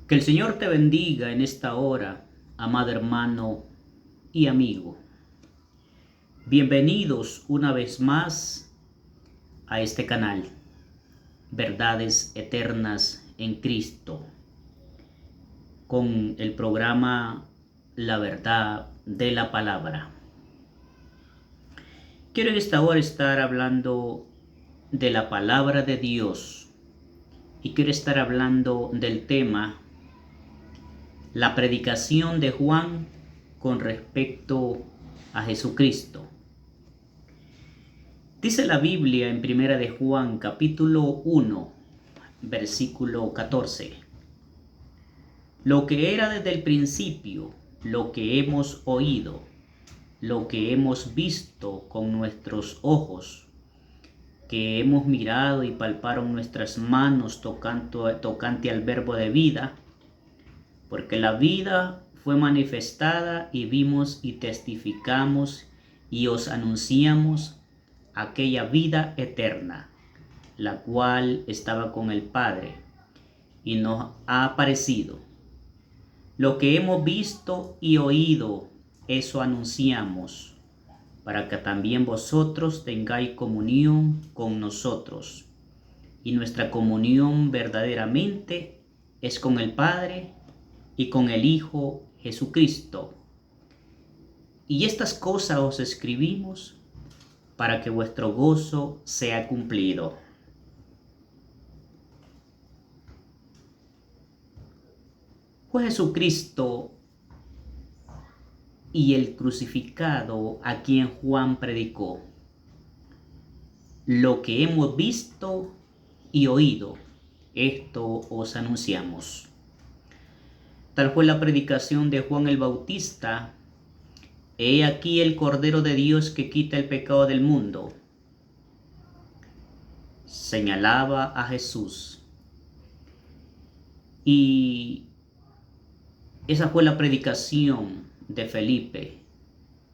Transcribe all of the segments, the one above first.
Que el Señor te bendiga en esta hora, amado hermano y amigo. Bienvenidos una vez más a este canal, Verdades Eternas en Cristo, con el programa La Verdad de la Palabra. Quiero en esta hora estar hablando de la Palabra de Dios y quiero estar hablando del tema la predicación de Juan con respecto a Jesucristo. Dice la Biblia en Primera de Juan, capítulo 1, versículo 14. Lo que era desde el principio, lo que hemos oído, lo que hemos visto con nuestros ojos, que hemos mirado y palparon nuestras manos tocante al verbo de vida, porque la vida fue manifestada y vimos y testificamos y os anunciamos aquella vida eterna, la cual estaba con el Padre y nos ha aparecido. Lo que hemos visto y oído, eso anunciamos, para que también vosotros tengáis comunión con nosotros. Y nuestra comunión verdaderamente es con el Padre y con el Hijo Jesucristo. Y estas cosas os escribimos para que vuestro gozo sea cumplido. Fue Jesucristo y el crucificado a quien Juan predicó. Lo que hemos visto y oído, esto os anunciamos. Tal fue la predicación de Juan el Bautista. He aquí el Cordero de Dios que quita el pecado del mundo. Señalaba a Jesús. Y esa fue la predicación de Felipe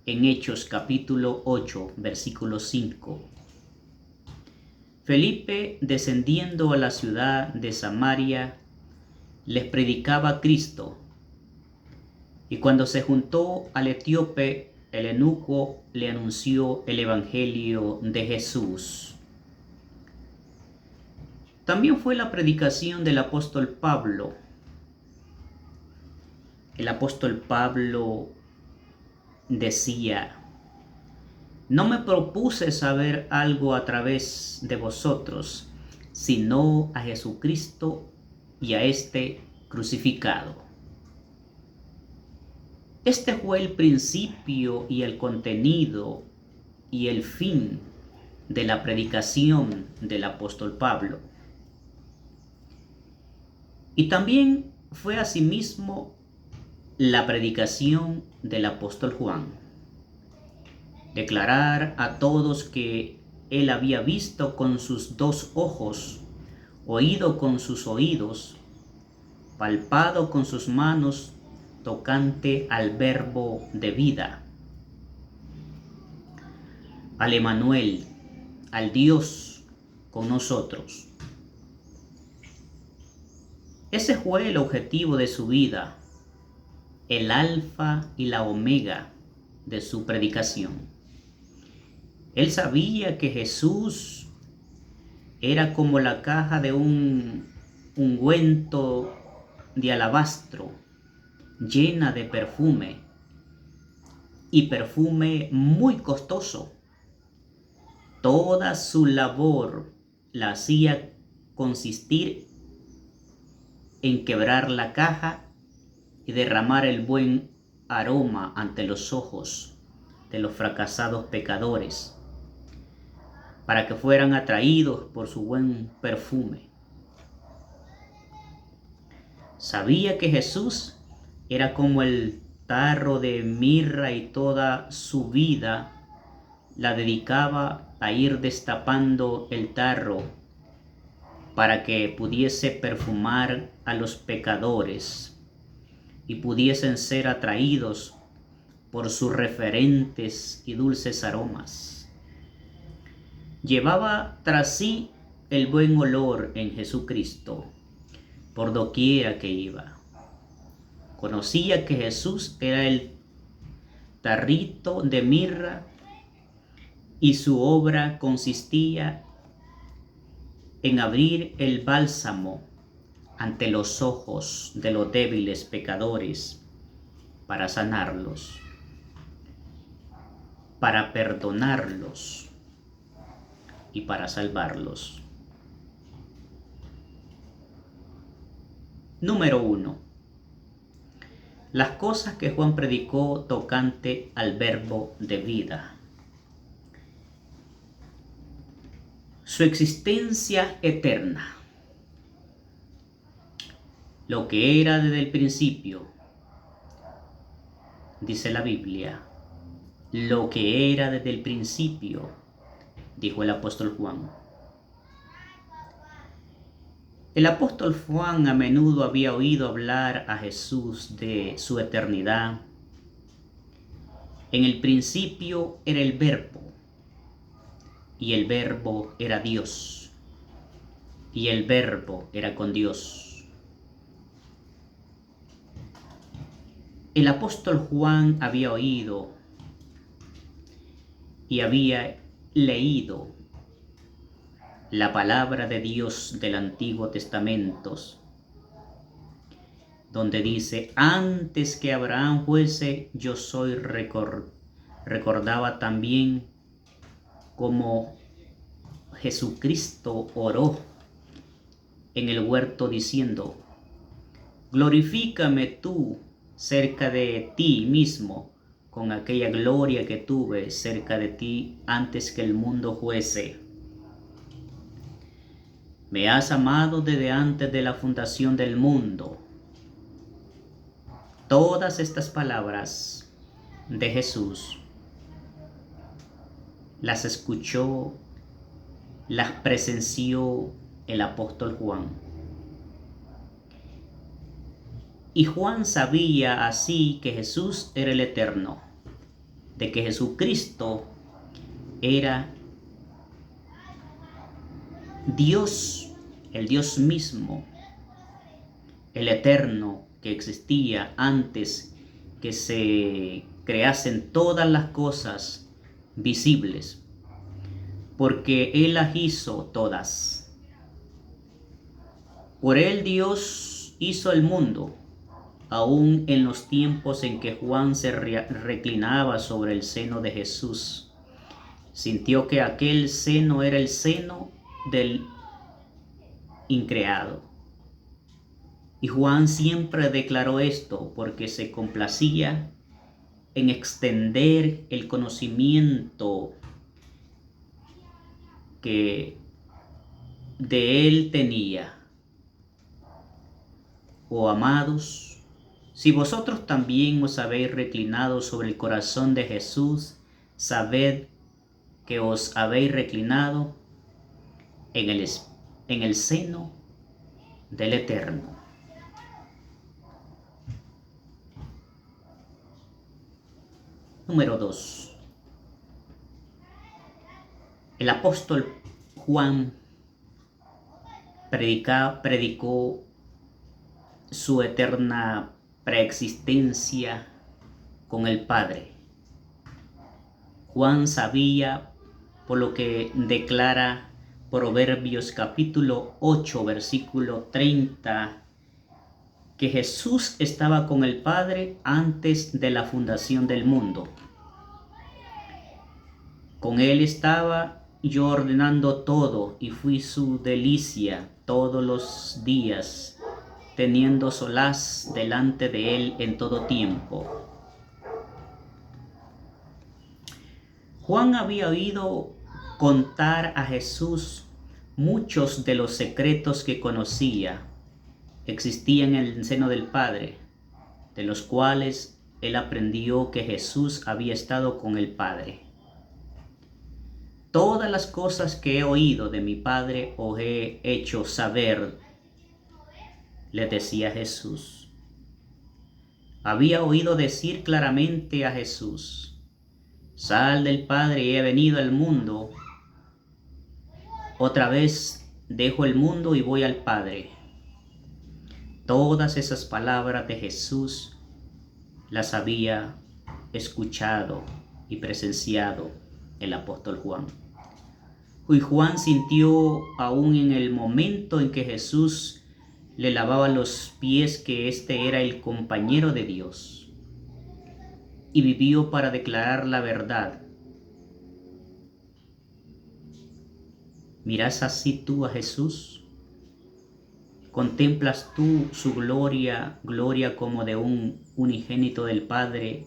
en Hechos capítulo 8, versículo 5. Felipe, descendiendo a la ciudad de Samaria, les predicaba a Cristo. Y cuando se juntó al etíope, el eunuco le anunció el evangelio de Jesús. También fue la predicación del apóstol Pablo. El apóstol Pablo decía: no me propuse saber algo a través de vosotros, sino a Jesucristo y a este crucificado. Este fue el principio y el contenido y el fin de la predicación del apóstol Pablo. Y también fue asimismo la predicación del apóstol Juan. Declarar a todos que él había visto con sus dos ojos, oído con sus oídos, palpado con sus manos tocante al verbo de vida, al Emmanuel, al Dios con nosotros. Ese fue el objetivo de su vida, el alfa y la omega de su predicación. Él sabía que Jesús era como la caja de un ungüento de alabastro llena de perfume, y perfume muy costoso. Toda su labor la hacía consistir en quebrar la caja y derramar el buen aroma ante los ojos de los fracasados pecadores, para que fueran atraídos por su buen perfume. Sabía que Jesús era como el tarro de mirra y toda su vida la dedicaba a ir destapando el tarro para que pudiese perfumar a los pecadores y pudiesen ser atraídos por sus referentes y dulces aromas. Llevaba tras sí el buen olor en Jesucristo por doquiera que iba. Conocía que Jesús era el tarrito de mirra y su obra consistía en abrir el bálsamo ante los ojos de los débiles pecadores para sanarlos, para perdonarlos y para salvarlos. Número 1. Las cosas que Juan predicó tocante al verbo de vida. Su existencia eterna. Lo que era desde el principio, dice la Biblia. Lo que era desde el principio, dijo el apóstol Juan. El apóstol Juan a menudo había oído hablar a Jesús de su eternidad. En el principio era el Verbo, y el Verbo era Dios, y el Verbo era con Dios. El apóstol Juan había oído y había leído la palabra de Dios del Antiguo Testamento, donde dice: antes que Abraham fuese, yo soy. Recordaba también cómo Jesucristo oró en el huerto diciendo: glorifícame tú cerca de ti mismo con aquella gloria que tuve cerca de ti antes que el mundo fuese. Me has amado desde antes de la fundación del mundo. Todas estas palabras de Jesús las escuchó, las presenció el apóstol Juan. Y Juan sabía así que Jesús era el Eterno, de que Jesucristo era Dios, el Dios mismo, el Eterno que existía antes que se creasen todas las cosas visibles, porque Él las hizo todas. Por Él Dios hizo el mundo. Aún en los tiempos en que Juan se reclinaba sobre el seno de Jesús, sintió que aquel seno era el seno del increado. Y Juan siempre declaró esto porque se complacía en extender el conocimiento que de él tenía. Oh amados, si vosotros también os habéis reclinado sobre el corazón de Jesús, sabed que os habéis reclinado en el seno del Eterno. Número 2. El apóstol Juan predicó su eterna preexistencia con el Padre. Juan sabía, por lo que declara Proverbios capítulo 8, versículo 30, que Jesús estaba con el Padre antes de la fundación del mundo. Con Él estaba yo ordenando todo y fui su delicia todos los días, teniendo solaz delante de Él en todo tiempo. Juan había oído contar a Jesús muchos de los secretos que conocía existían en el seno del Padre, de los cuales él aprendió que Jesús había estado con el Padre. Todas las cosas que he oído de mi Padre os he hecho saber, le decía Jesús. Había oído decir claramente a Jesús: sal del Padre y he venido al mundo. Otra vez dejo el mundo y voy al Padre. Todas esas palabras de Jesús las había escuchado y presenciado el apóstol Juan. Y Juan sintió aún en el momento en que Jesús le lavaba los pies que este era el compañero de Dios, y vivió para declarar la verdad. ¿Miras así tú a Jesús? ¿Contemplas tú su gloria como de un unigénito del Padre,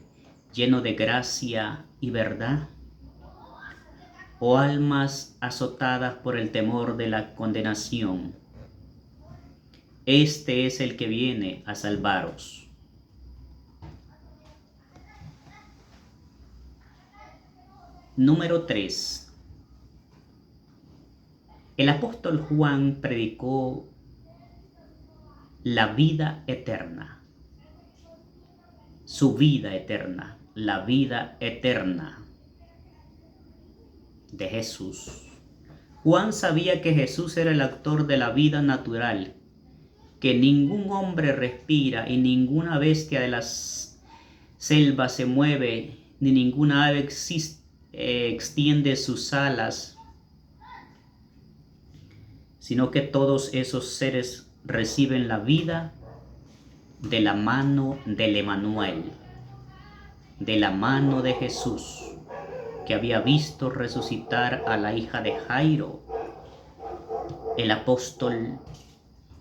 lleno de gracia y verdad? ¿O almas azotadas por el temor de la condenación? Este es el que viene a salvaros. Número 3. El apóstol Juan predicó la vida eterna, su vida eterna, la vida eterna de Jesús. Juan sabía que Jesús era el autor de la vida natural, que ningún hombre respira y ninguna bestia de las selvas se mueve, ni ninguna ave extiende sus alas, sino que todos esos seres reciben la vida de la mano del Emanuel, de la mano de Jesús, que había visto resucitar a la hija de Jairo. El apóstol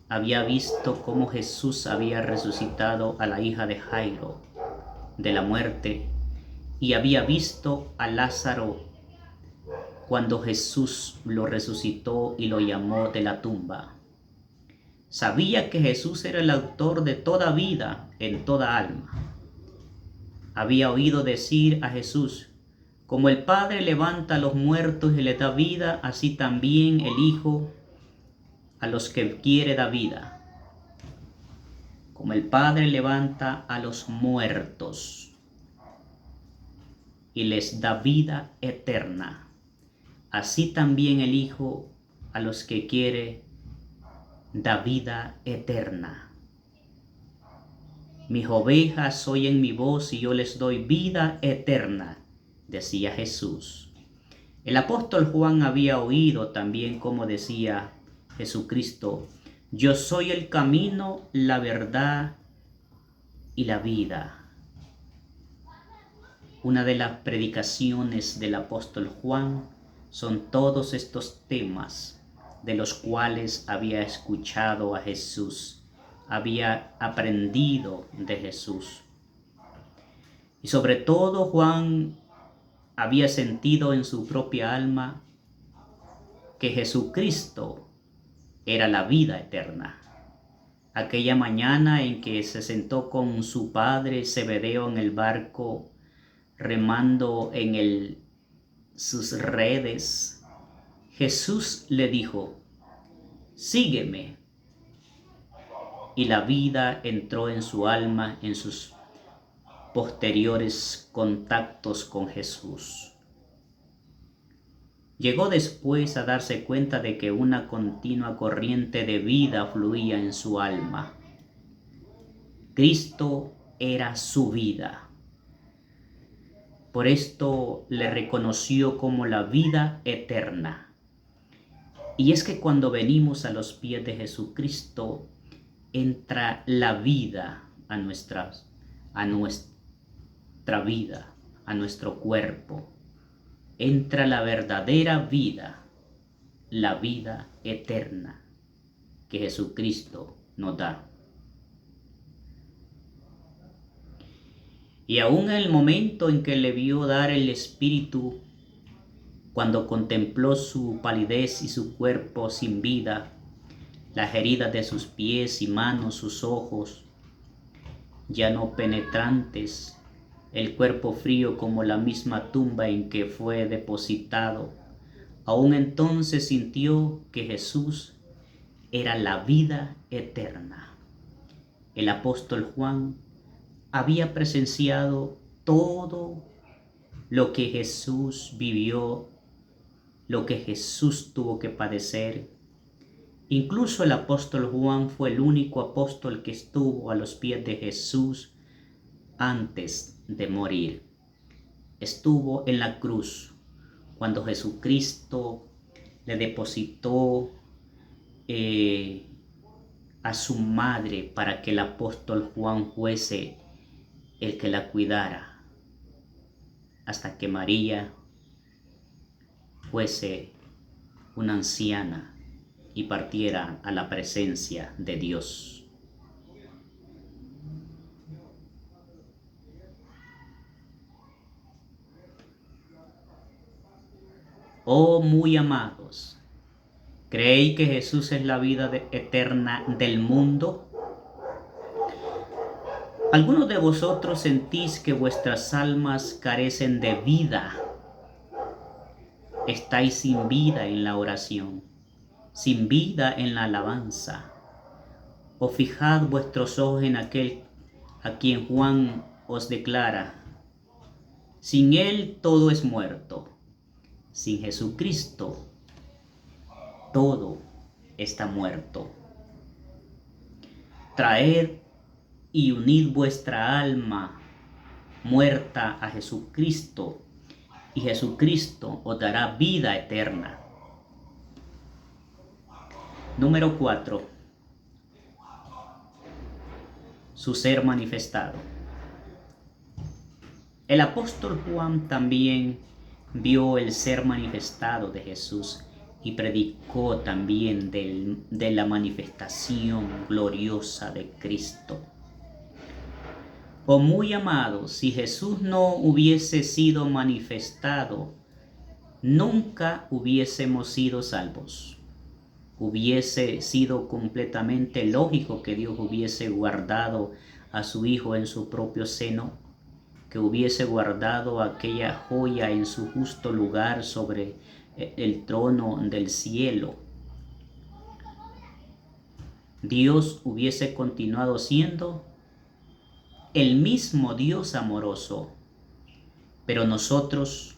había visto cómo Jesús había resucitado a la hija de Jairo de la muerte, y había visto a Lázaro cuando Jesús lo resucitó y lo llamó de la tumba. Sabía que Jesús era el autor de toda vida en toda alma. Había oído decir a Jesús: como el Padre levanta a los muertos y le da vida, así también el Hijo a los que quiere da vida. Como el Padre levanta a los muertos y les da vida eterna, así también el Hijo a los que quiere da vida eterna. Mis ovejas oyen mi voz y yo les doy vida eterna, decía Jesús. El apóstol Juan había oído también cómo decía Jesucristo: yo soy el camino, la verdad y la vida. Una de las predicaciones del apóstol Juan son todos estos temas de los cuales había escuchado a Jesús, había aprendido de Jesús. Y sobre todo Juan había sentido en su propia alma que Jesucristo era la vida eterna. Aquella mañana en que se sentó con su padre Zebedeo en el barco, remando en sus redes, Jesús le dijo: sígueme. Y la vida entró en su alma en sus posteriores contactos con Jesús. Llegó después a darse cuenta de que una continua corriente de vida fluía en su alma. Cristo era su vida. Por esto le reconoció como la vida eterna. Y es que cuando venimos a los pies de Jesucristo, entra la vida a nuestra vida, a nuestro cuerpo. Entra la verdadera vida, la vida eterna que Jesucristo nos da. Y aún en el momento en que le vio dar el Espíritu, cuando contempló su palidez y su cuerpo sin vida, las heridas de sus pies y manos, sus ojos ya no penetrantes, el cuerpo frío como la misma tumba en que fue depositado, aún entonces sintió que Jesús era la vida eterna. El apóstol Juan había presenciado todo lo que Jesús vivió, lo que Jesús tuvo que padecer, Incluso el apóstol Juan fue el único apóstol que estuvo a los pies de Jesús antes de morir. Estuvo en la cruz cuando Jesucristo le depositó a su madre para que el apóstol Juan fuese el que la cuidara hasta que María fuese una anciana y partiera a la presencia de Dios. Oh muy amados, ¿creéis que Jesús es la vida eterna del mundo? ¿Algunos de vosotros sentís que vuestras almas carecen de vida? Estáis sin vida en la oración, sin vida en la alabanza. O fijad vuestros ojos en aquel a quien Juan os declara: sin él todo es muerto. Sin Jesucristo todo está muerto. Traed y unid vuestra alma muerta a Jesucristo, y Jesucristo os dará vida eterna. Número 4. Su ser manifestado. El apóstol Juan también vio el ser manifestado de Jesús y predicó también de la manifestación gloriosa de Cristo. Oh muy amados, si Jesús no hubiese sido manifestado, nunca hubiésemos sido salvos. Hubiese sido completamente lógico que Dios hubiese guardado a su Hijo en su propio seno, que hubiese guardado aquella joya en su justo lugar sobre el trono del cielo. Dios hubiese continuado siendo el mismo Dios amoroso, pero nosotros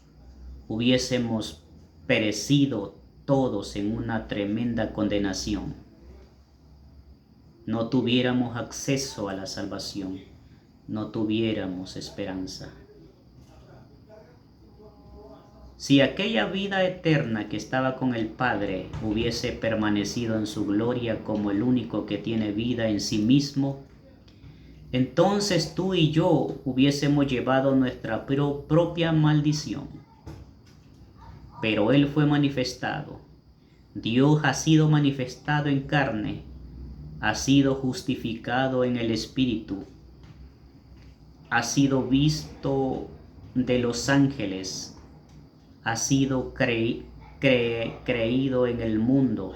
hubiésemos perecido todos en una tremenda condenación. No tuviéramos acceso a la salvación, no tuviéramos esperanza. Si aquella vida eterna que estaba con el Padre hubiese permanecido en su gloria como el único que tiene vida en sí mismo, entonces tú y yo hubiésemos llevado nuestra propia maldición. Pero Él fue manifestado. Dios ha sido manifestado en carne, ha sido justificado en el Espíritu, ha sido visto de los ángeles, ha sido creído en el mundo,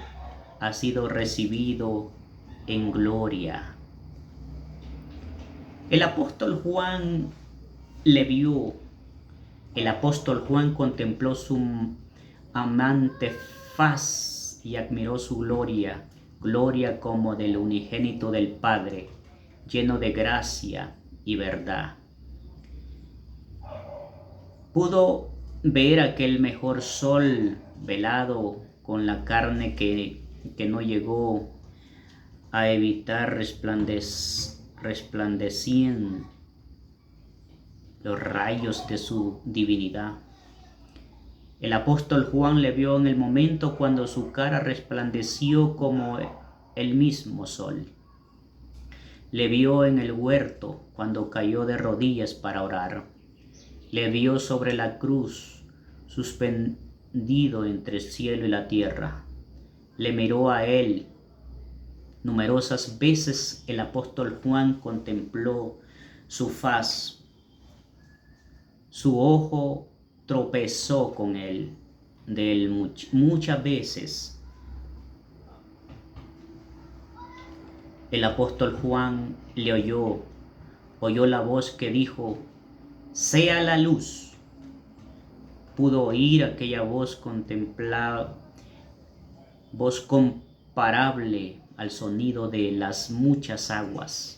ha sido recibido en gloria. El apóstol Juan le vio, el apóstol Juan contempló su amante faz y admiró su gloria, gloria como del unigénito del Padre, lleno de gracia y verdad. Pudo ver aquel mejor sol velado con la carne que no llegó a evitar resplandecían los rayos de su divinidad. El apóstol Juan le vio en el momento cuando su cara resplandeció como el mismo sol. Le vio en el huerto cuando cayó de rodillas para orar. Le vio sobre la cruz, suspendido entre el cielo y la tierra. Le miró a él. Numerosas veces el apóstol Juan contempló su faz. Su ojo tropezó con él de él muchas veces. El apóstol Juan le oyó la voz que dijo: sea la luz. Pudo oír aquella voz comparable al sonido de las muchas aguas.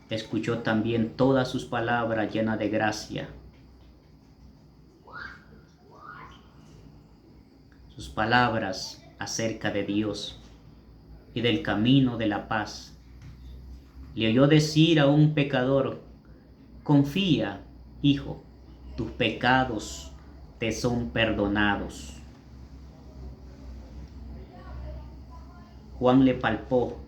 Escuchó también todas sus palabras llenas de gracia. sus palabras acerca de Dios y del camino de la paz. Le oyó decir a un pecador: confía, hijo, tus pecados te son perdonados. Juan le palpó,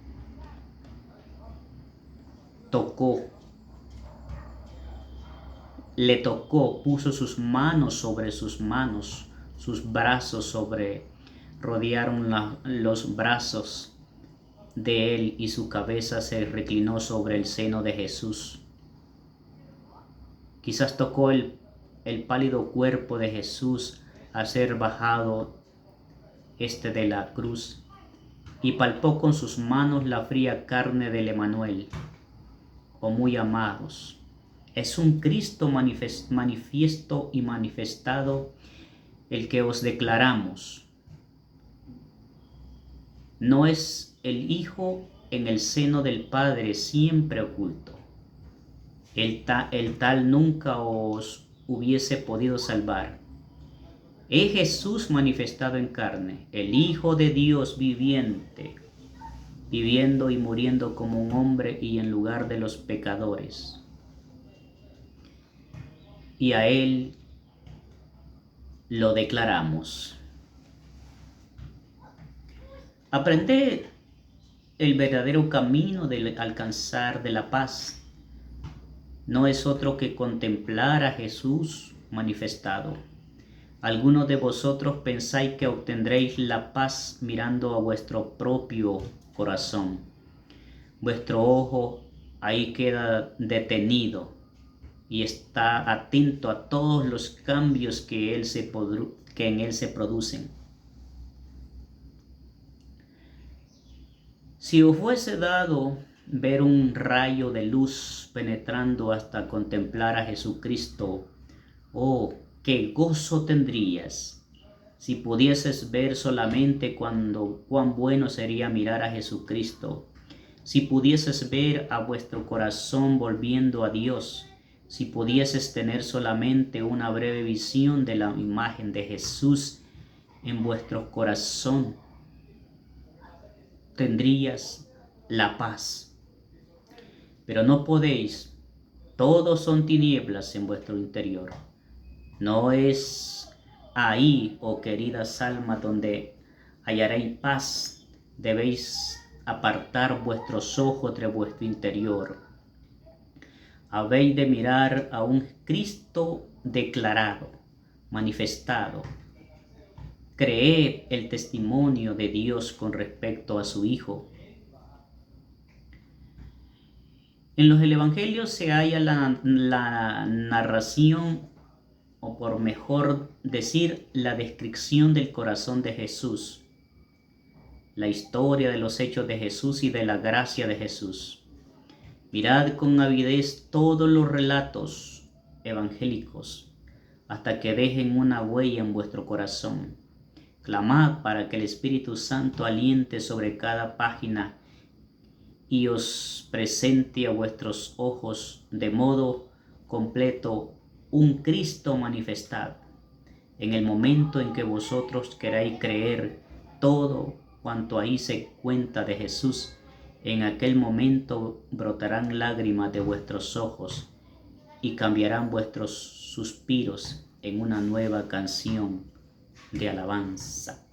le tocó, puso sus manos sobre sus manos, sus brazos rodearon los brazos de él y su cabeza se reclinó sobre el seno de Jesús. Quizás tocó el pálido cuerpo de Jesús al ser bajado de la cruz y palpó con sus manos la fría carne del Emanuel. Oh muy amados, es un Cristo manifiesto y manifestado el que os declaramos. No es el Hijo en el seno del Padre siempre oculto. El tal nunca os hubiese podido salvar. Es Jesús manifestado en carne, el Hijo de Dios viviente, viviendo y muriendo como un hombre y en lugar de los pecadores. Y a Él lo declaramos. Aprended el verdadero camino del alcanzar de la paz. No es otro que contemplar a Jesús manifestado. Algunos de vosotros pensáis que obtendréis la paz mirando a vuestro propio corazón. Vuestro ojo ahí queda detenido y está atento a todos los cambios que en él se producen. Si os fuese dado ver un rayo de luz penetrando hasta contemplar a Jesucristo, oh, qué gozo tendrías si pudieses ver solamente cuán bueno sería mirar a Jesucristo, si pudieses ver a vuestro corazón volviendo a Dios, si pudieses tener solamente una breve visión de la imagen de Jesús en vuestro corazón, tendrías la paz. Pero no podéis, todos son tinieblas en vuestro interior. No es ahí, oh queridas almas, donde hallaréis paz. Debéis apartar vuestros ojos de vuestro interior. Habéis de mirar a un Cristo declarado, manifestado. Creed el testimonio de Dios con respecto a su Hijo. En los evangelios se halla la narración, o por mejor decir, la descripción del corazón de Jesús, la historia de los hechos de Jesús y de la gracia de Jesús. Mirad con avidez todos los relatos evangélicos, hasta que dejen una huella en vuestro corazón. Clamad para que el Espíritu Santo aliente sobre cada página y os presente a vuestros ojos de modo completo un Cristo manifestado. En el momento en que vosotros queráis creer todo cuanto ahí se cuenta de Jesús, en aquel momento brotarán lágrimas de vuestros ojos y cambiarán vuestros suspiros en una nueva canción de alabanza.